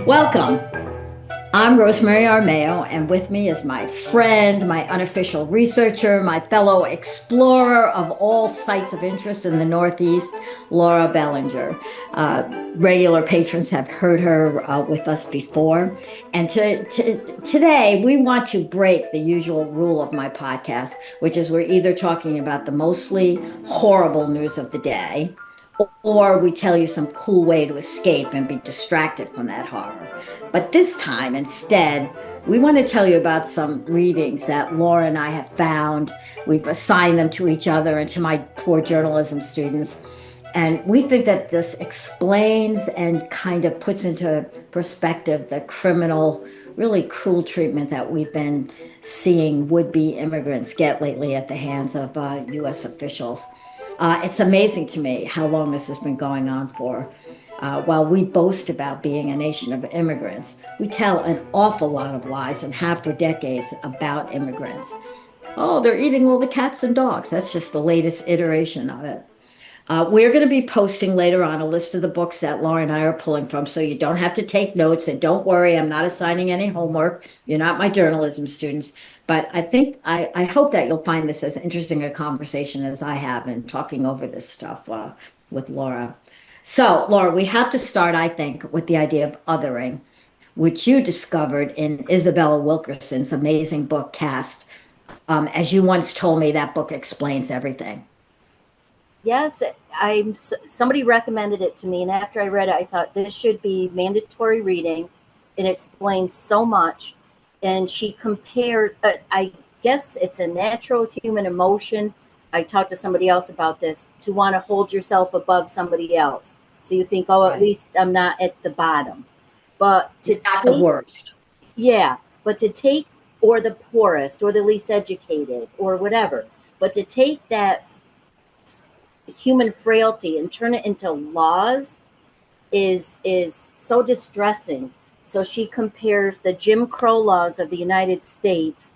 Welcome. I'm Rosemary Armao, and with me is my friend, my unofficial researcher, my fellow explorer of all sites of interest in the Northeast, Laura Bellinger. Regular patrons have heard her with us before. And today, we want to break the usual rule of my podcast, which is we're either talking about the mostly horrible news of the day, or we tell you some cool way to escape and be distracted from that horror. But this time, instead, we want to tell you about some readings that Laura and I have found. We've assigned them to each other and to my poor journalism students. And we think that this explains and kind of puts into perspective the criminal, really cruel treatment that we've been seeing would-be immigrants get lately at the hands of U.S. officials. It's amazing to me how long this has been going on for. While we boast about being a nation of immigrants, we tell an awful lot of lies and have for decades about immigrants. Oh, they're eating all the cats and dogs. That's just the latest iteration of it. We're going to be posting later on a list of the books that Laura and I are pulling from, so you don't have to take notes. And don't worry, I'm not assigning any homework. You're not my journalism students. But I hope that you'll find this as interesting a conversation as I have in talking over this stuff with Laura. So, Laura, we have to start, I think, with the idea of othering, which you discovered in Isabella Wilkerson's amazing book, Caste. As you once told me, that book explains everything. Yes, somebody recommended it to me, and after I read it, I thought this should be mandatory reading. It explains so much, and she compared, I guess it's a natural human emotion. I talked to somebody else about this, to want to hold yourself above somebody else. So you think, oh, at least I'm not at the bottom. But to not the worst. Yeah, but to take, or the poorest, or the least educated, or whatever. But to take that human frailty and turn it into laws is so distressing. So she compares the Jim Crow laws of the United States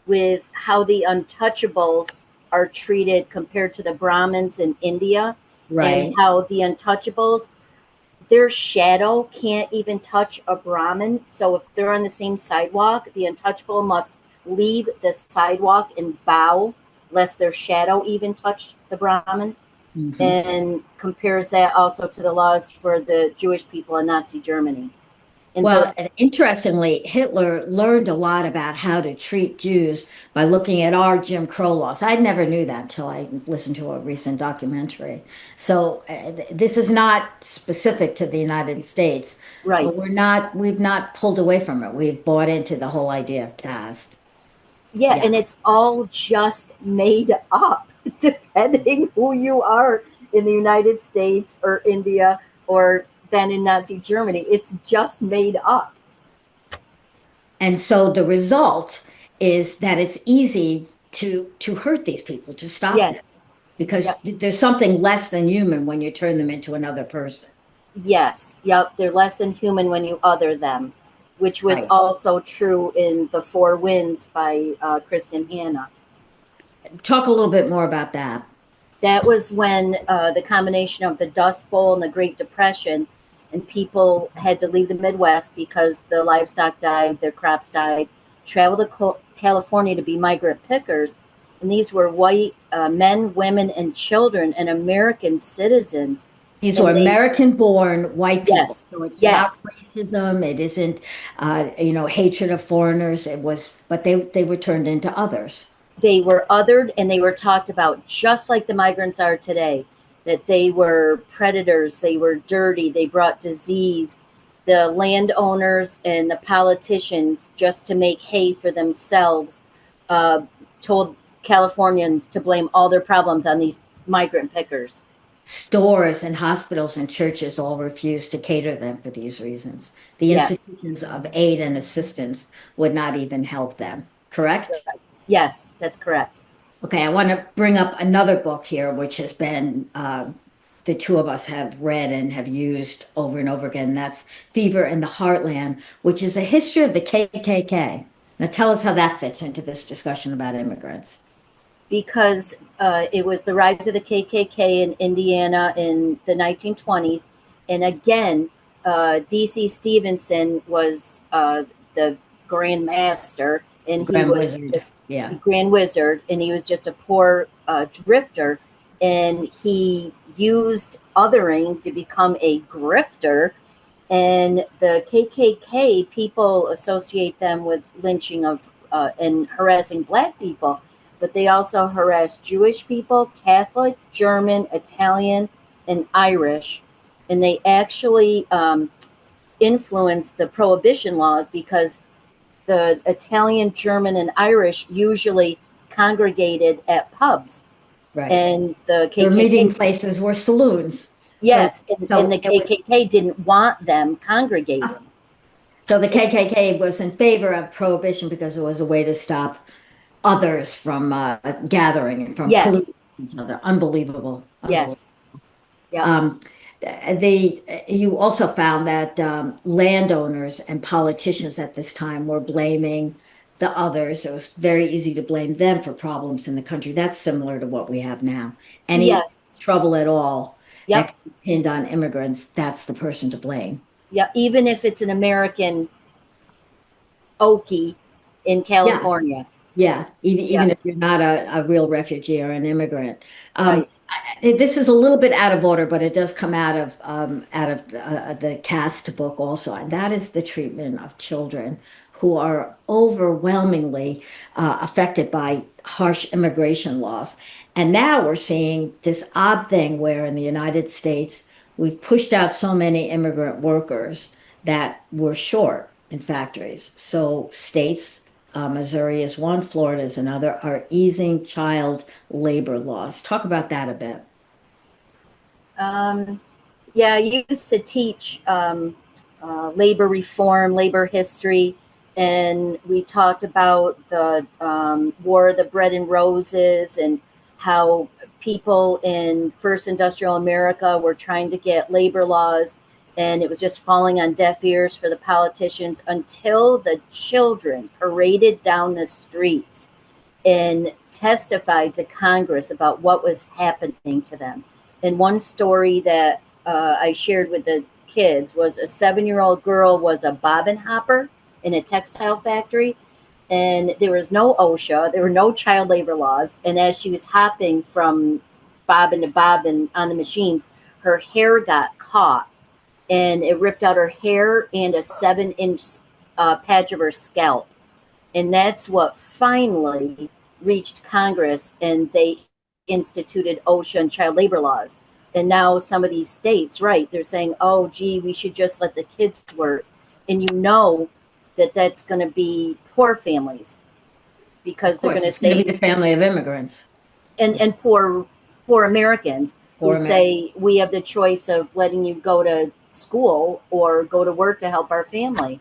with how the untouchables are treated compared to the Brahmins in India, right? And how the untouchables, their shadow can't even touch a Brahmin. So if they're on the same sidewalk, the untouchable must leave the sidewalk and bow, lest their shadow even touch the Brahmin. Mm-hmm. And compares that also to the laws for the Jewish people in Nazi Germany. And interestingly, Hitler learned a lot about how to treat Jews by looking at our Jim Crow laws. I never knew that until I listened to a recent documentary. So this is not specific to the United States, right? But we've not pulled away from it. We've bought into the whole idea of caste. Yeah, and it's all just made up, depending who you are in the United States or India or then in Nazi Germany. It's just made up. And so the result is that it's easy to hurt these people, to stop them. Because there's something less than human when you turn them into another person. Yes, yep, they're less than human when you other them, which was also true in The Four Winds by Kristen Hanna. Talk a little bit more about that. That was when the combination of the Dust Bowl and the Great Depression, and people had to leave the Midwest because the livestock died, their crops died, traveled to California to be migrant pickers. And these were white men, women, and children, and American citizens. These were American-born white people. Yes. So it's not racism. It isn't, hatred of foreigners. It was, but they were turned into others. They were othered, and they were talked about just like the migrants are today, that they were predators, they were dirty, they brought disease. The landowners and the politicians, just to make hay for themselves, told Californians to blame all their problems on these migrant pickers. Stores and hospitals and churches all refused to cater them for these reasons. The institutions of aid and assistance would not even help them, correct? Yes, that's correct. Okay, I want to bring up another book here, which has been, the two of us have read and have used over and over again. That's Fever in the Heartland, which is a history of the KKK. Now tell us how that fits into this discussion about immigrants. because it was the rise of the KKK in Indiana in the 1920s. And again, D.C. Stevenson was the Grand Master, and he Grand was Wizard. just Yeah. Grand Wizard, and he was just a poor drifter. And he used othering to become a grifter. And the KKK, people associate them with lynching of and harassing Black people, but they also harassed Jewish people, Catholic, German, Italian, and Irish. And they actually influenced the prohibition laws because the Italian, German, and Irish usually congregated at pubs. Right. And the Their meeting KKK, places were saloons. So yes, and so the it was KKK didn't want them congregating. so the KKK was in favor of prohibition because it was a way to stop others from gathering and from Yes, polluting each other. Unbelievable. Unbelievable. yes, yep. Um, you also found that landowners and politicians at this time were blaming the others. It was very easy to blame them for problems in the country. That's similar to what we have now. Any Yes. trouble at all that Yep. can be pinned on immigrants, that's the person to blame. Yep. Even if it's an American Okie in Yeah, California. yeah. Even Yep. if you're not a real refugee or an immigrant. Right. This is a little bit out of order, but it does come out of the Caste book also, and that is the treatment of children who are overwhelmingly affected by harsh immigration laws. And now we're seeing this odd thing where in the United States we've pushed out so many immigrant workers that we're short in factories. So states, Missouri is one, Florida is another, are easing child labor laws. Talk about that a bit. Um, yeah, I used to teach labor reform, labor history, and we talked about the War of the Bread and Roses and how people in first industrial America were trying to get labor laws, and it was just falling on deaf ears for the politicians until the children paraded down the streets and testified to Congress about what was happening to them. And one story that I shared with the kids was a 7-year-old girl was a bobbin hopper in a textile factory, and there was no OSHA, there were no child labor laws. And as she was hopping from bobbin to bobbin on the machines, her hair got caught, and it ripped out her hair and a 7-inch patch of her scalp. And that's what finally reached Congress, and they instituted OSHA and child labor laws. And now some of these states, right, they're saying, oh, gee, we should just let the kids work. And you know that that's going to be poor families because Of they're course, going to it's going to say, be the family of immigrants and poor Americans who or America. say we have the choice of letting you go to school or go to work to help our family.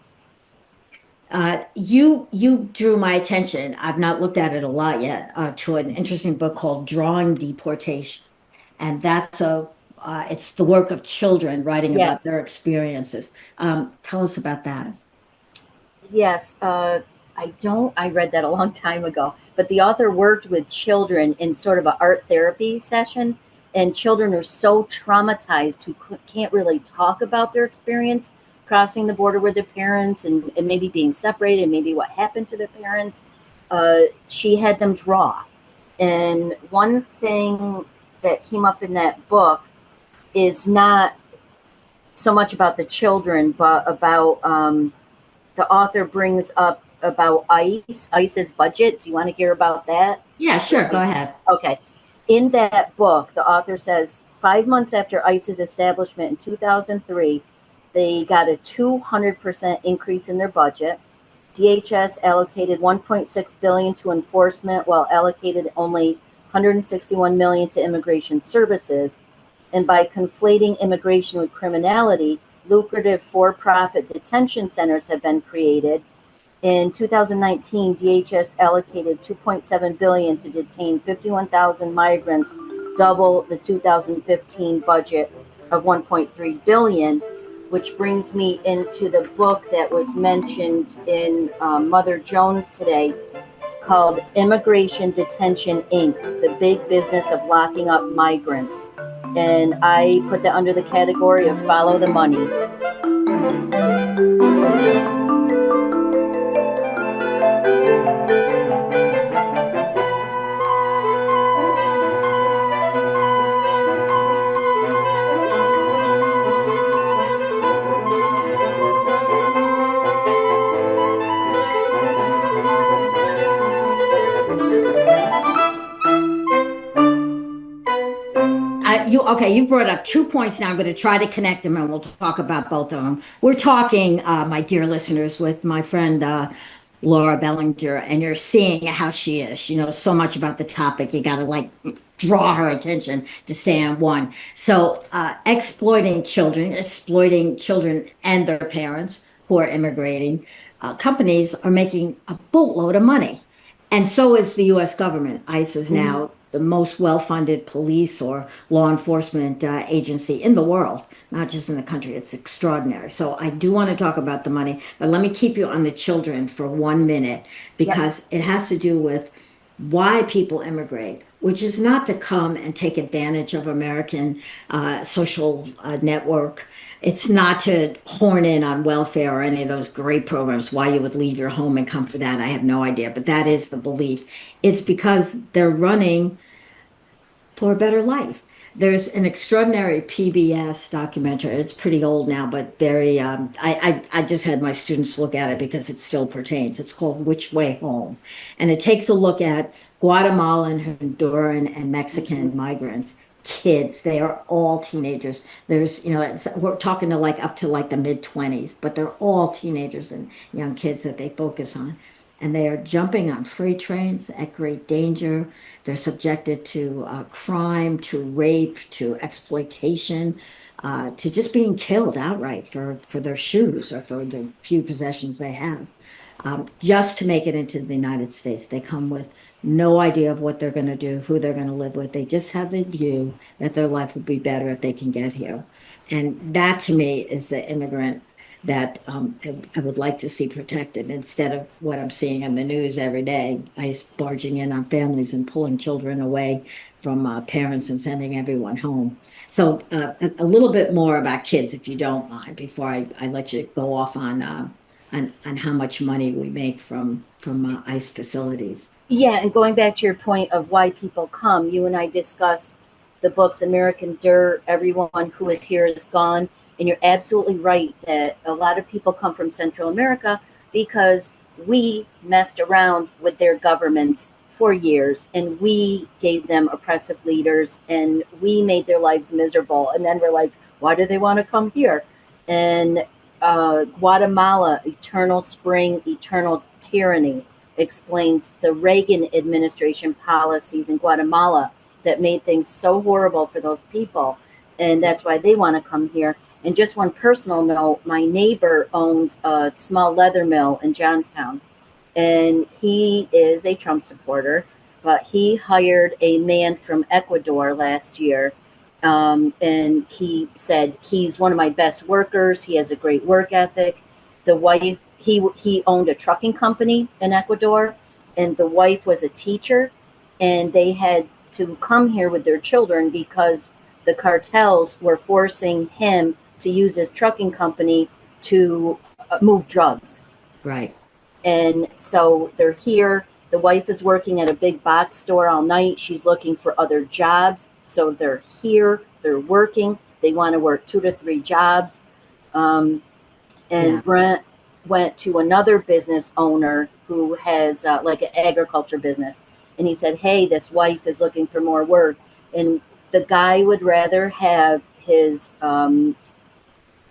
You drew my attention. I've not looked at it a lot yet, to an interesting book called Drawing Deportation, and that's a it's the work of children writing about Yes. their experiences. Tell us about that. Yes, I read that a long time ago, but the author worked with children in sort of an art therapy session, and children are so traumatized who can't really talk about their experience crossing the border with their parents and maybe being separated, and maybe what happened to their parents. She had them draw. And one thing that came up in that book is not so much about the children, but about the author brings up about ICE's budget. Do you want to hear about that? Yeah, sure. Go ahead. Okay. In that book, the author says 5 months after ICE's establishment in 2003, they got a 200% increase in their budget. DHS allocated 1.6 billion to enforcement while allocated only 161 million to immigration services. And by conflating immigration with criminality, lucrative for-profit detention centers have been created. In 2019, DHS allocated 2.7 billion to detain 51,000 migrants, double the 2015 budget of 1.3 billion. which brings me into the book that was mentioned in Mother Jones today, called Immigration Detention Inc., The Big Business of Locking Up Migrants. And I put that under the category of follow the money. You brought up 2 points now. I'm going to try to connect them and we'll talk about both of them. We're talking, my dear listeners, with my friend Laura Bellinger, and you're seeing how she is. She knows so much about the topic. You got to like draw her attention to Sam one. So, exploiting children and their parents who are immigrating. Companies are making a boatload of money. And so is the US government. ICE is now the most well funded police or law enforcement agency in the world, not just in the country. It's extraordinary. So I do want to talk about the money, but let me keep you on the children for 1 minute Yep. because it has to do with why people immigrate, which is not to come and take advantage of American social network. It's not to horn in on welfare or any of those great programs. Why you would leave your home and come for that, I have no idea. But that is the belief. It's because they're running for a better life. There's an extraordinary PBS documentary. It's pretty old now, but very. I just had my students look at it because it still pertains. It's called Which Way Home, and it takes a look at Guatemalan, Honduran, and Mexican migrants. Kids, they are all teenagers. We're talking to like up to like the mid 20s, but they're all teenagers and young kids that they focus on, and they are jumping on freight trains at great danger. They're subjected to crime, to rape, to exploitation, to just being killed outright for their shoes or for the few possessions they have. Just to make it into the United States, they come with no idea of what they're going to do, who they're going to live with. They just have a view that their life would be better if they can get here. And that to me is the immigrant that I would like to see protected instead of what I'm seeing in the news every day, ICE barging in on families and pulling children away from parents and sending everyone home. So a little bit more about kids, if you don't mind, before I let you go off on how much money we make from ICE facilities. Yeah, and going back to your point of why people come, you and I discussed the books American Dirt, Everyone Who Is Here Is Gone. And you're absolutely right that a lot of people come from Central America because we messed around with their governments for years and we gave them oppressive leaders and we made their lives miserable. And then we're like, why do they want to come here? And Guatemala, Eternal Spring, Eternal Tyranny, explains the Reagan administration policies in Guatemala that made things so horrible for those people. And that's why they want to come here. And just one personal note, my neighbor owns a small leather mill in Johnstown, and he is a Trump supporter, but he hired a man from Ecuador last year. And he said, he's one of my best workers. He has a great work ethic. The wife, he owned a trucking company in Ecuador, and the wife was a teacher, and they had to come here with their children because the cartels were forcing him to use his trucking company to move drugs. Right. And so they're here. The wife is working at a big box store all night. She's looking for other jobs. So they're here, they're working. They want to work 2 to 3 jobs. And Yeah. Brent went to another business owner who has like an agriculture business. And he said, hey, this wife is looking for more work. And the guy would rather have his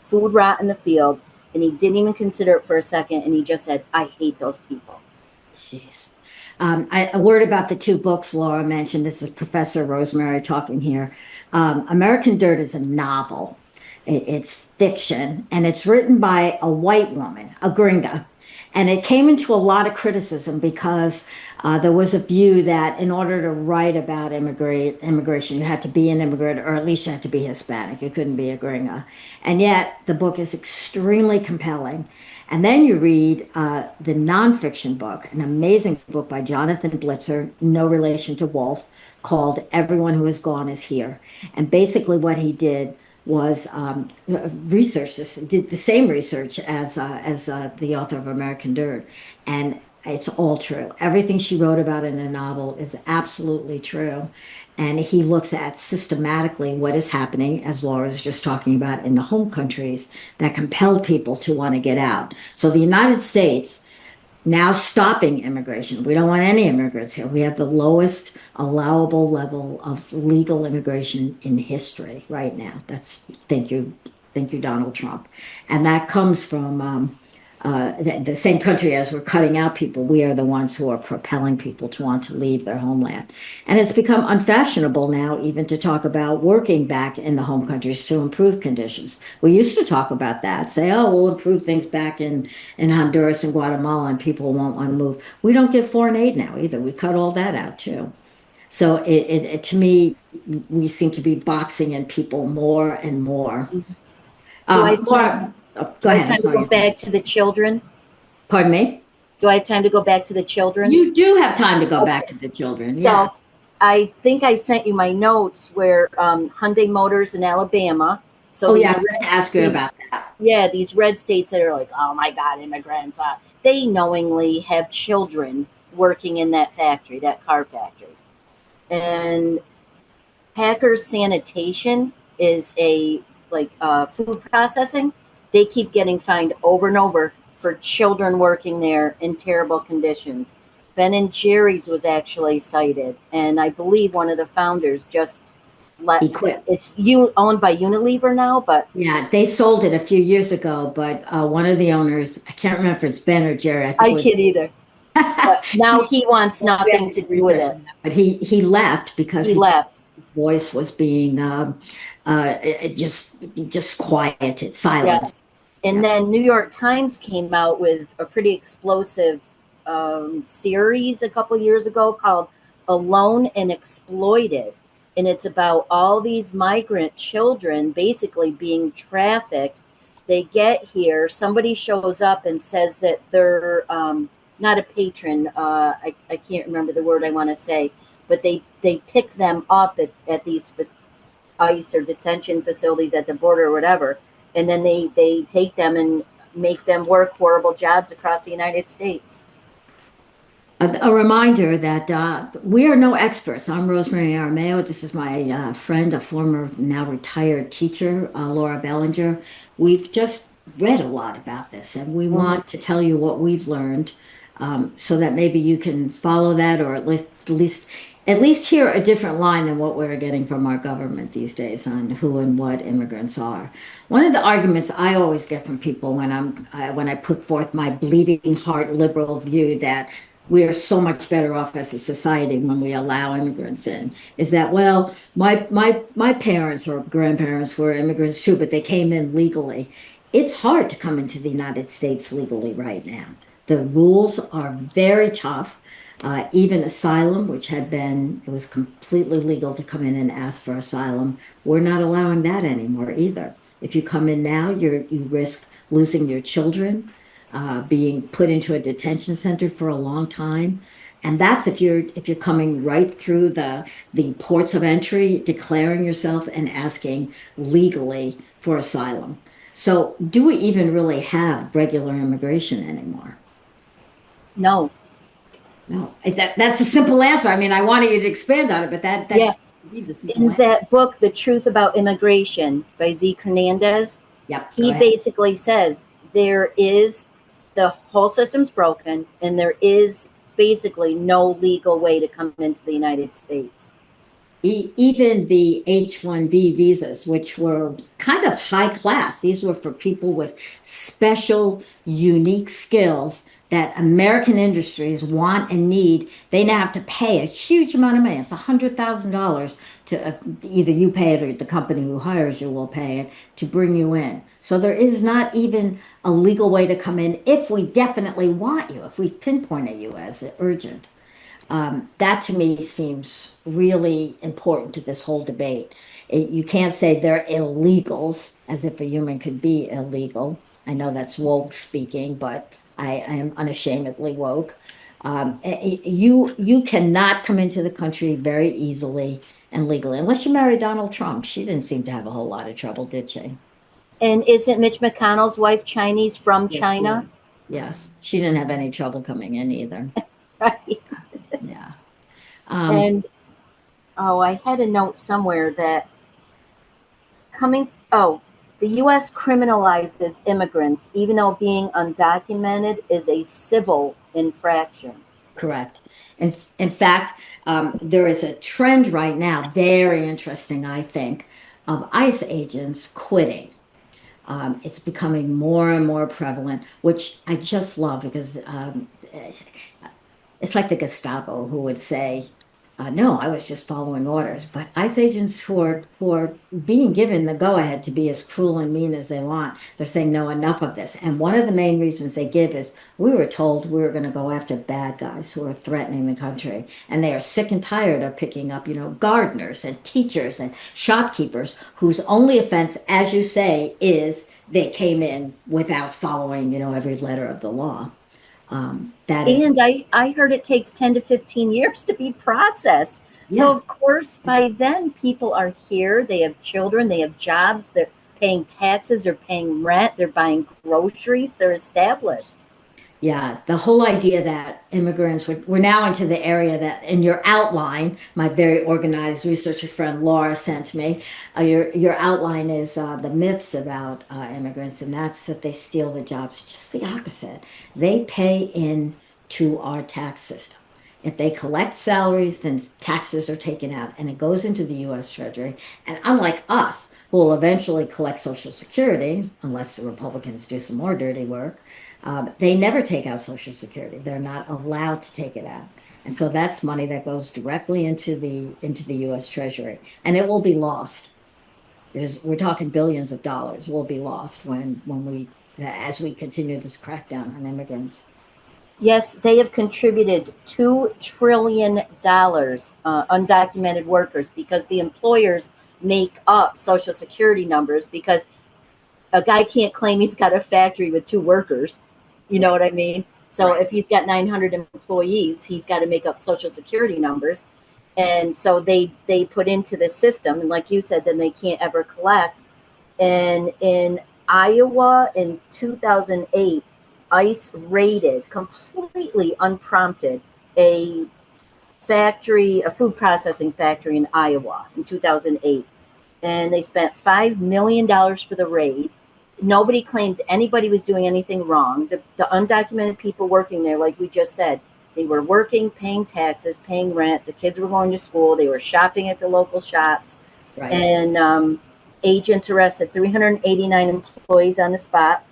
food rot in the field, and he didn't even consider it for a second, and he just said, I hate those people. Jeez. A word about the 2 books Laura mentioned. This is Professor Rosemary talking here. American Dirt is a novel. It's fiction, and it's written by a white woman, a gringa. And it came into a lot of criticism because there was a view that in order to write about immigration, you had to be an immigrant or at least you had to be Hispanic. You couldn't be a gringo. And yet the book is extremely compelling. And then you read the nonfiction book, an amazing book by Jonathan Blitzer, no relation to Wolf, called Everyone Who Is Gone Is Here. And basically what he did was research this, did the same research as the author of American Dirt, and it's all true. Everything she wrote about in the novel is absolutely true, and he looks at systematically what is happening, as Laura was just talking about, in the home countries that compelled people to want to get out. So the United States now stopping immigration. We don't want any immigrants here. We have the lowest allowable level of legal immigration in history right now. That's thank you, Donald Trump, and that comes from the same country as we're cutting out people. We are the ones who are propelling people to want to leave their homeland, and it's become unfashionable now even to talk about working back in the home countries to improve conditions. We used to talk about that, say, oh, we'll improve things back in Honduras and Guatemala, and people won't want to move. We don't give foreign aid now either. We cut all that out too. So to me, we seem to be boxing in people more and more. Do I have Laura, do go I have ahead. I'm time to go sorry. back to the children? Pardon me? Do I have time to go back to the children? You do have time to go back Okay. to the children. Yes. So I think I sent you my notes where Hyundai Motors in Alabama. So Oh, yeah. I meant to ask you these about that. yeah, these red states that are like, oh my God, immigrants. They knowingly have children working in that factory, that car factory. And Packers Sanitation is a food processing. They keep getting fined over and over for children working there in terrible conditions. Ben and Jerry's was actually cited, and I believe one of the founders just let He quit. it's you owned by Unilever now, but Yeah, they sold it a few years ago, but one of the owners, I can't remember if it's Ben or Jerry, I think it I was. can't either. But now he, he wants we have nothing to to do do with research it. on that. But he left because He he felt left. his voice was being just quieted, silenced. Yes. And Yeah. then New York Times came out with a pretty explosive series a couple years ago called Alone and Exploited. And it's about all these migrant children basically being trafficked. They get here, somebody shows up and says that they're not a patron. I can't remember the word I want to say, but they pick them up at these ICE or detention facilities at the border or whatever, and then they take them and make them work horrible jobs across the United States. A reminder that we are no experts. I'm Rosemary Armao. This is my friend, a former now retired teacher, Laura Bellinger. We've just read a lot about this, and we Mhm. want to tell you what we've learned, so that maybe you can follow that, or at least hear a different line than what we're getting from our government these days on who and what immigrants are. One of the arguments I always get from people when I put forth my bleeding heart liberal view that we are so much better off as a society when we allow immigrants in is that, well, my parents or grandparents were immigrants too, but they came in legally. It's hard to come into the United States legally right now. The rules are very tough. Even asylum, which it was completely legal to come in and ask for asylum. We're not allowing that anymore either. If you come in now, you risk losing your children, being put into a detention center for a long time. And that's if you're coming right through the ports of entry, declaring yourself and asking legally for asylum. So, do we even really have regular immigration anymore? No, No, that's a simple answer. I mean, I wanted you to expand on it, but yeah. that's the simple In answer. that book, The Truth About Immigration by Zeke Hernandez, Yep, go he ahead. basically says there is the whole system's broken, and there is basically no legal way to come into the United States. Even the H-1B visas, which were kind of high class, these were for people with special, unique skills that American industries want and need, they now have to pay a huge amount of money. It's $100,000 to either you pay it or the company who hires you will pay it to bring you in. So there is not even a legal way to come in if we definitely want you, if we pinpoint you as urgent. That to me seems really important to this whole debate. You can't say they're illegals as if a human could be illegal. I know that's woke speaking, but I am unashamedly woke. You cannot come into the country very easily and legally unless you marry Donald Trump. She didn't seem to have a whole lot of trouble, did she? And isn't Mitch McConnell's wife Chinese from Yes, she China? is. Yes, she didn't have any trouble coming in either. Right. Yeah. Um, And oh, I had a note somewhere that oh, the US criminalizes immigrants even though being undocumented is a civil infraction. Correct. In fact, there is a trend right now, very interesting, I think, of ICE agents quitting. It's becoming more and more prevalent, which I just love because it's like the Gestapo who would say, "No, I was just following orders." But ICE agents who are being given the go-ahead to be as cruel and mean as they want, they're saying, "No, enough of this." And one of the main reasons they give is we were told we were going to go after bad guys who are threatening the country, and they are sick and tired of picking up, gardeners and teachers and shopkeepers whose only offense, as you say, is they came in without following, every letter of the law. That is, And I heard it takes 10 to 15 years to be processed. So, yes. of course, by then people are here, they have children, they have jobs, they're paying taxes, they're paying rent, they're buying groceries, they're established. Yeah, the whole idea that immigrants, we're now into the area that in your outline, my very organized researcher friend Laura sent me, your outline is the myths about immigrants, and that's that they steal the jobs. Just the opposite. They pay in to our tax system. If they collect salaries, then taxes are taken out and it goes into the US Treasury. And unlike us, who will eventually collect Social Security, unless the Republicans do some more dirty work, they never take out Social Security. They're not allowed to take it out. And so that's money that goes directly into the US Treasury. And it will be lost. We're talking billions of dollars will be lost when we as we continue this crackdown on immigrants. Yes, they have contributed $2 trillion, undocumented workers, because the employers make up Social Security numbers because a guy can't claim he's got a factory with two workers. You know Right. what I mean? So Right. if he's got 900 employees, he's got to make up Social Security numbers. And so they put into the system, and like you said, then they can't ever collect. And in Iowa in 2008, ICE raided completely unprompted a a food processing factory in Iowa in 2008. And they spent $5 million for the raid. Nobody claimed anybody was doing anything wrong. The undocumented people working there, like we just said, they were working, paying taxes, paying rent. The kids were going to school. They were shopping at the local shops. Right. And agents arrested 389 employees on the spot.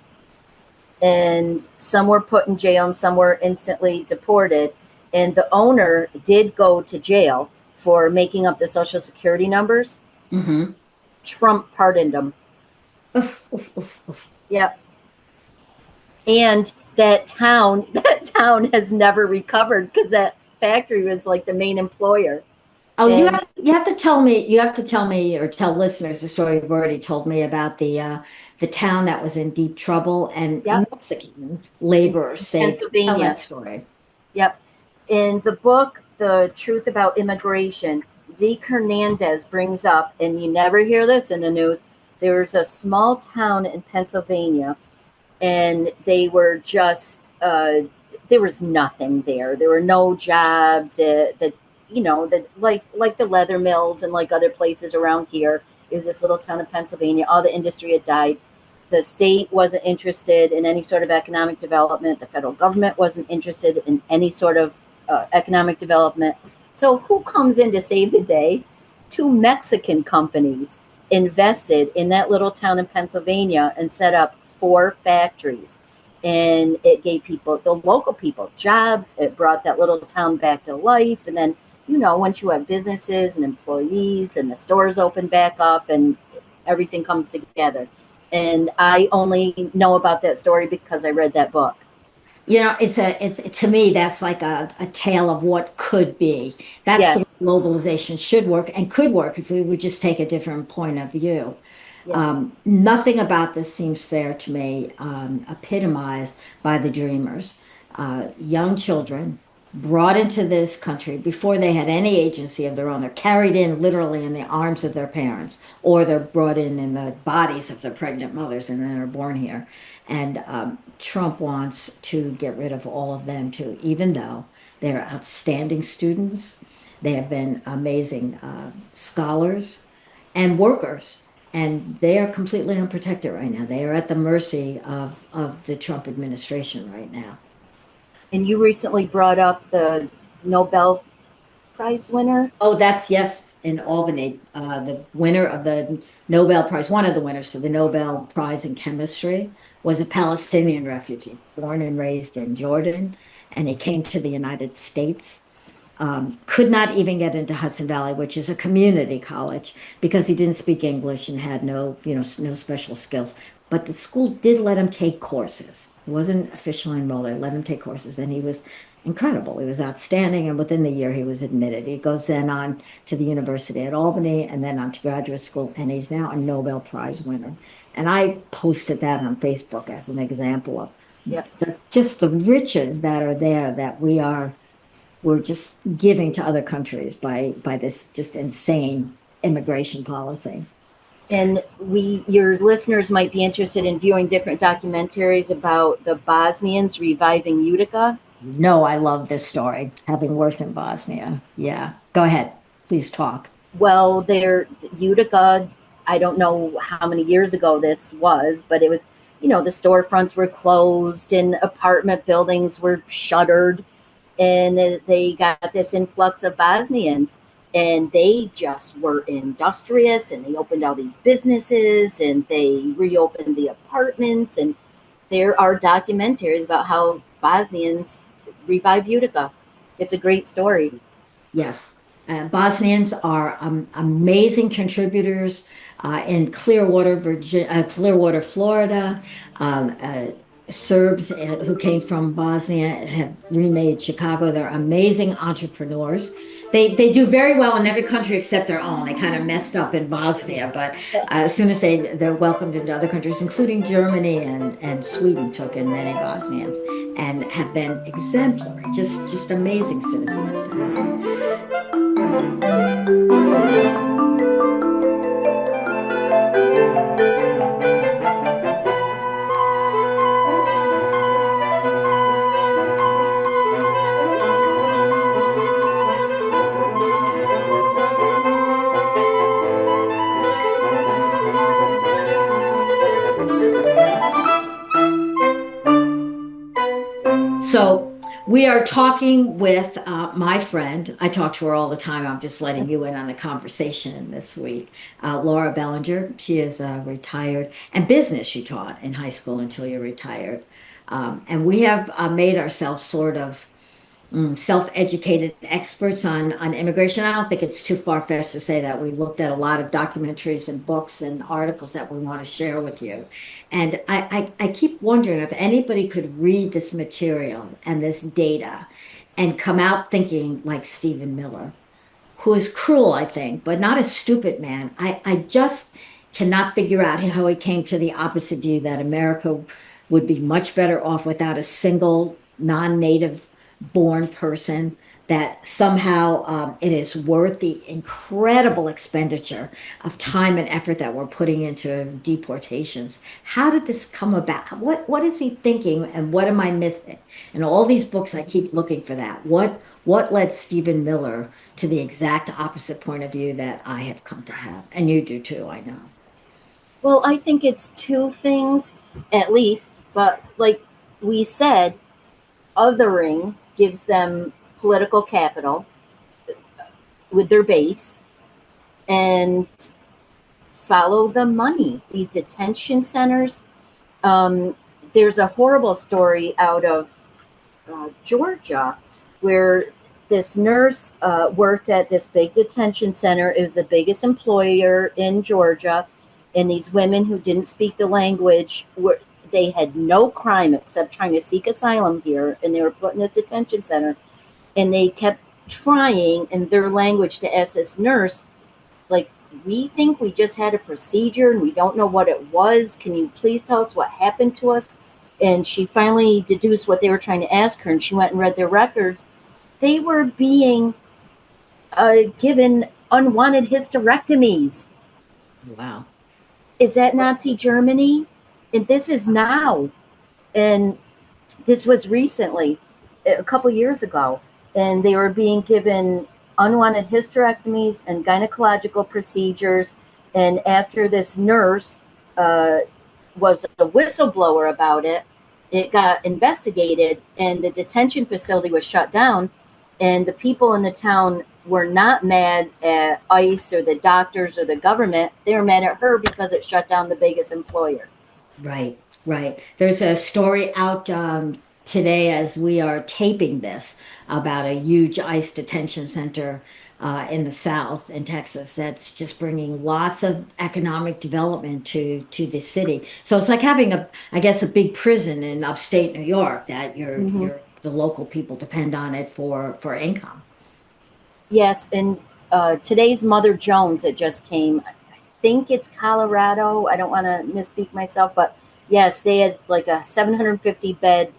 And some were put in jail and some were instantly deported. And the owner did go to jail for making up the Social Security numbers. Mm-hmm. Trump pardoned him. Oof, oof, oof, oof. Yep. And that town has never recovered because that factory was like the main employer. Oh, you And have you have to tell me, you have to tell me or tell listeners the story you've already told me about the town that was in deep trouble and yep, Mexican laborers saved. Tell that Pennsylvania. story. Yep. In the book, The Truth About Immigration, Zeke Hernandez brings up, and you never hear this in the news, there's a small town in Pennsylvania, and they were just, there was nothing there. There were no jobs that like the leather mills and like other places around here. It was this little town of Pennsylvania. All the industry had died. The state wasn't interested in any sort of economic development. The federal government wasn't interested in any sort of economic development. So who comes in to save the day? Two Mexican companies invested in that little town in Pennsylvania and set up four factories. and it gave people, the local people, jobs. It brought that little town back to life. And then, once you have businesses and employees, then the stores open back up and everything comes together. And I only know about that story because I read that book. It's to me, that's like a tale of what could be. That's the way Yes, globalization should work and could work if we would just take a different point of view. yes. Nothing about this seems fair to me, epitomized by the dreamers. Young children brought into this country before they had any agency of their own. They're carried in literally in the arms of their parents, or they're brought in the bodies of their pregnant mothers, and then are born here. And Trump wants to get rid of all of them too, even though they're outstanding students. They have been amazing scholars and workers, and they are completely unprotected right now. They are at the mercy of the Trump administration right now. And you recently brought up the Nobel Prize winner. Oh, that's yes, in Albany, the winner of the Nobel Prize, one of the winners for the Nobel Prize in Chemistry, was a Palestinian refugee, born and raised in Jordan, and he came to the United States. Could not even get into Hudson Valley, which is a community college, because he didn't speak English and had no special skills. But the school did let him take courses. He wasn't officially enrolled. They let him take courses, and he was incredible. He was outstanding, and within the year, he was admitted. He goes then on to the University at Albany, and then on to graduate school, and he's now a Nobel Prize winner. And I posted that on Facebook as an example of Yep. just the riches that are there that we're just giving to other countries by this just insane immigration policy. And your listeners might be interested in viewing different documentaries about the Bosnians reviving Utica. No, I love this story, having worked in Bosnia. Yeah, go ahead. Please talk. Well, their Utica, I don't know how many years ago this was, but it was, the storefronts were closed and apartment buildings were shuttered, and they got this influx of Bosnians, and they just were industrious, and they opened all these businesses, and they reopened the apartments, and there are documentaries about how Bosnians revived Utica. It's a great story. Yes. Bosnians are amazing contributors in Clearwater, Florida. Um, uh, Serbs who came from Bosnia have remade Chicago. They're amazing entrepreneurs. They do very well in every country except their own. They kind of messed up in Bosnia, but as soon as they're welcomed into other countries, including Germany and Sweden, took in many Bosnians and have been exemplary, just amazing citizens to have. So we are talking with my friend. I talk to her all the time. I'm just letting you in on the conversation this week. Laura Bellinger. She is retired and business she taught in high school until you retired. And we have made ourselves sort of self-educated experts on immigration. I don't think it's too far-fetched to say that we looked at a lot of documentaries and books and articles that we want to share with you. And I keep wondering if anybody could read this material and this data and come out thinking like Stephen Miller, who is cruel, I think, but not a stupid man. I just cannot figure out how he came to the opposite view that America would be much better off without a single non-native born person, that somehow it is worth the incredible expenditure of time and effort that we're putting into deportations. How did this come about? What is he thinking, and what am I missing? In all these books, I keep looking for that. What led Stephen Miller to the exact opposite point of view that I have come to have, and you do too, I know. Well, I think it's two things at least, but like we said, othering gives them political capital with their base, and follow the money. These detention centers, um, there's a horrible story out of Georgia where this nurse worked at this big detention center. It was the biggest employer in Georgia. And these women who didn't speak the language they had no crime except trying to seek asylum here. And they were put in this detention center. And they kept trying in their language to ask this nurse, like, we think we just had a procedure and we don't know what it was. Can you please tell us what happened to us? And she finally deduced what they were trying to ask her. And she went and read their records. They were being given unwanted hysterectomies. Wow. Is that Nazi Germany? And this is now. And this was recently, a couple years ago. And they were being given unwanted hysterectomies and gynecological procedures. And after this nurse was a whistleblower about it, it got investigated and the detention facility was shut down. And the people in the town were not mad at ICE or the doctors or the government. They were mad at her because it shut down the biggest employer. Right, right. There's a story out today as we are taping this about a huge ICE detention center in the South in Texas that's just bringing lots of economic development to the city. So it's like having I guess, a big prison in upstate New York that Mm-hmm. the local people depend on it for income. Yes, and today's Mother Jones that just came, I think it's Colorado. I don't want to misspeak myself, but yes, they had like a 750 bed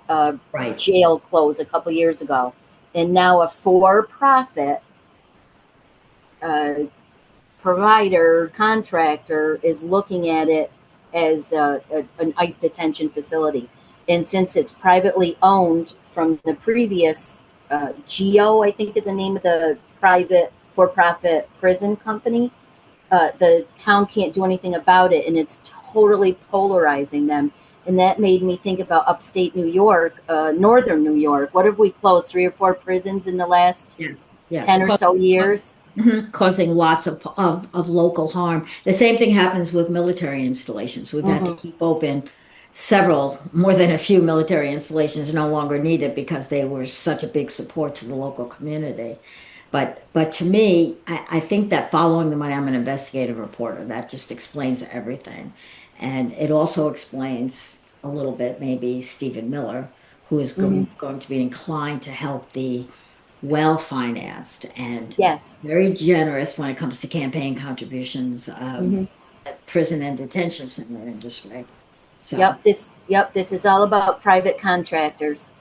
Right. jail close a couple years ago, and now a for-profit uh, provider contractor is looking at it as an ICE detention facility. And since it's privately owned from the previous GEO, I think is the name of the private for-profit prison company, the town can't do anything about it, and it's totally polarizing them. And that made me think about upstate New York, northern New York. What have we closed? 3 or 4 prisons in the last Yes. Yes. 10 or so years? Mhm. Causing lots of local harm. The same thing happens with military installations. We've had to Hmm. keep open several, more than a few military installations no longer needed because they were such a big support to the local community. But to me, I think that following the money, I'm an investigative reporter. That just explains everything. And it also explains a little bit, maybe Stephen Miller, who is Hmm. going to be inclined to help the well-financed and Yes. very generous when it comes to campaign contributions, Hmm. prison and detention center industry. So Yep. This is all about private contractors.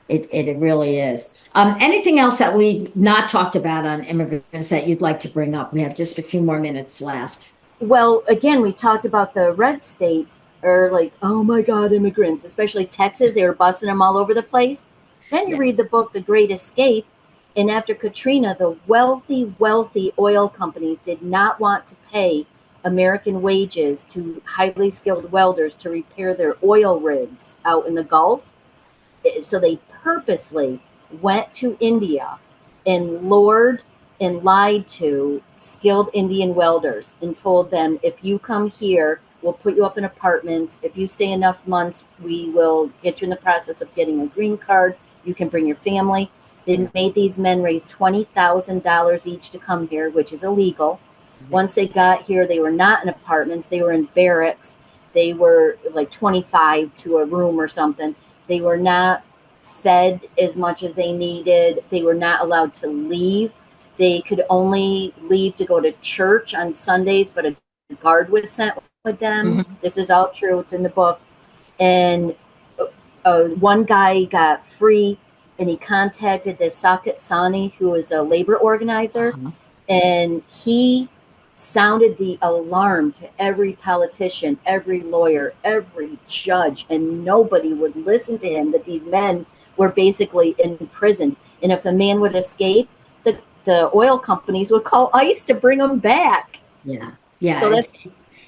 it really is. Anything else that we not talked about on immigrants that you'd like to bring up? We have just a few more minutes left. Well, again, we talked about the red states are like, oh my God, immigrants, especially Texas. They were busing them all over the place. Then you read the Yes. book, The Great Escape. And after Katrina, the wealthy oil companies did not want to pay American wages to highly skilled welders to repair their oil rigs out in the Gulf. So they purposely went to India and lured and lied to skilled Indian welders and told them, if you come here, we'll put you up in apartments. If you stay enough months, we will get you in the process of getting a green card. You can bring your family. They Yeah. made these men raise $20,000 each to come here, which is illegal. Yeah. Once they got here, they were not in apartments, they were in barracks. They were like 25 to a room or something. They were not fed as much as they needed. They were not allowed to leave. They could only leave to go to church on Sundays, but a guard was sent with them. Mhm. This is all true. It's in the book. And one guy got free and he contacted this Saket Sani, who is a labor organizer, Uh-huh. and he sounded the alarm to every politician, every lawyer, every judge, and nobody would listen to him that these men were basically imprisoned. And if a man would escape, the oil companies would call ICE to bring him back. Yeah. Yeah. So that's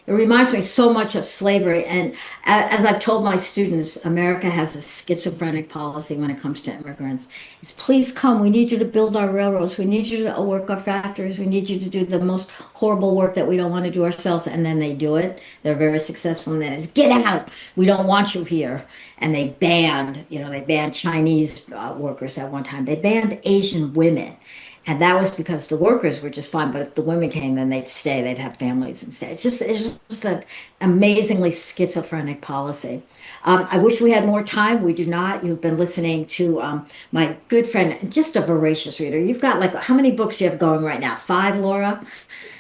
It reminds me so much of slavery. And as I've told my students, America has a schizophrenic policy when it comes to immigrants. It's please come. We need you to build our railroads. We need you to work our factories. We need you to do the most horrible work that we don't want to do ourselves. And then they do it. They're very successful. And then it's get out. We don't want you here. And they banned Chinese workers at one time. They banned Asian women. And that was because the workers were just fine, but if the women came, then they'd stay. They'd have families and stay. It's just an amazingly schizophrenic policy. I wish we had more time. We do not. You've been listening to my good friend, just a voracious reader. You've got like how many books you have going right now? Five, Laura?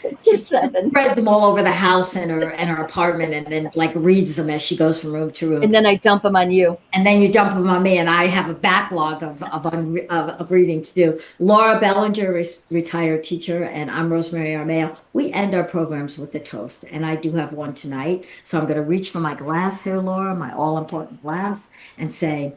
6 or 7. Spreads them all over the house and her apartment, and then like reads them as she goes from room to room. And then I dump them on you. And then you dump them on me, and I have a backlog of reading to do. Laura Bellinger, retired teacher, and I'm Rosemary Armao. We end our programs with a toast, and I do have one tonight. So I'm going to reach for my glass here, Laura, my all-important glass, and say,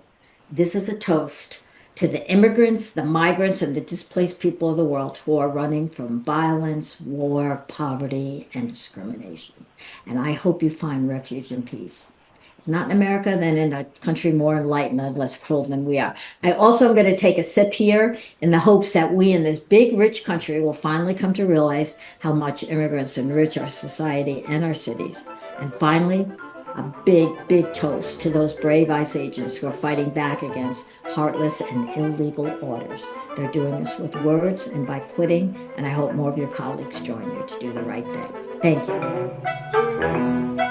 this is a toast to the immigrants, the migrants, and the displaced people of the world who are running from violence, war, poverty, and discrimination. And I hope you find refuge and peace. Not in America, then in a country more enlightened and less cruel than we are. I also am going to take a sip here in the hopes that we in this big, rich country will finally come to realize how much immigrants enrich our society and our cities. And finally, a big, big toast to those brave ICE agents who are fighting back against heartless and illegal orders. They're doing this with words and by quitting, and I hope more of your colleagues join you to do the right thing. Thank you.